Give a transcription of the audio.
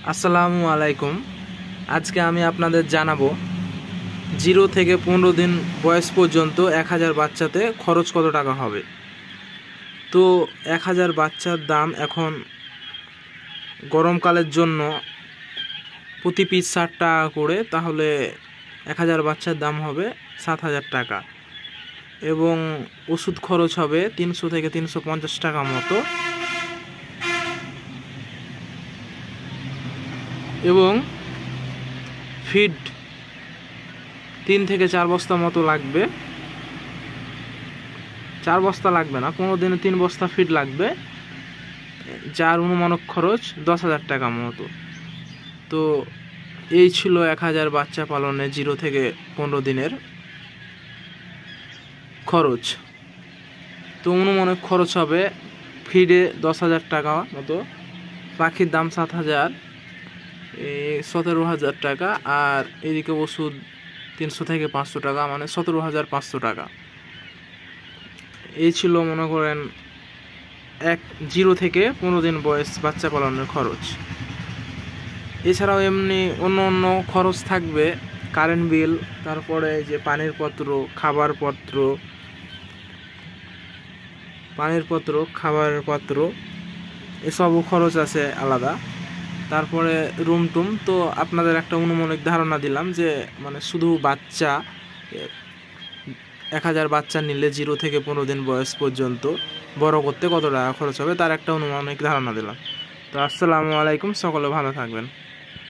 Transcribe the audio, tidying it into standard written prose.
আসসালামু আলাইকুম। আজকে আমি আপনাদের জানাবো 0 থেকে 15 দিন বয়স পর্যন্ত 1000 বাচ্চাতে খরচ কত টাকা হবে। তো 1000 বাচ্চার দাম এখন গরমকালের জন্য প্রতি পিস 60 টাকা করে, তাহলে 1000 বাচ্চার দাম হবে 7000 টাকা এবং ওষুধ খরচ হবে 300 থেকে 350 টাকা মতো এবং ফিড 3 থেকে 4 বস্তা মতো লাগবে। 4 বস্তা লাগবে না, 15 দিনে 3 বস্তা ফিড লাগবে, যার অনুমানক খরচ 10,000 টাকা মতো। তো এই ছিল 1000 বাচ্চা পালনে 0 থেকে 15 দিনের খরচ। তো অনুমানক খরচ হবে ফিডে 10,000 টাকা মতো, পাখির দাম 7,000, 17,000 টাকা, আর এদিকে ওষুধ 300 থেকে 500 টাকা, মানে 17,500 টাকা। এই ছিল মনে করেন 0 থেকে 15 দিন বয়স বাচ্চা পালনের খরচ। এছাড়াও এমনি অন্য অন্য খরচ থাকবে, কারেন্ট বিল, তারপরে যে পানির পত্র, খাবারের পত্র, এসবও খরচ আছে আলাদা। তারপরে রুম টুম। তো আপনাদের একটা অনুমানিক ধারণা দিলাম যে মানে শুধু বাচ্চা 1000 বাচ্চা নিলে 0 থেকে 15 দিন বয়স পর্যন্ত বড় করতে কত টাকা খরচ হবে তার একটা অনুমানিক ধারণা দিলাম। তো আসসালামু আলাইকুম, সকলে ভালো থাকবেন।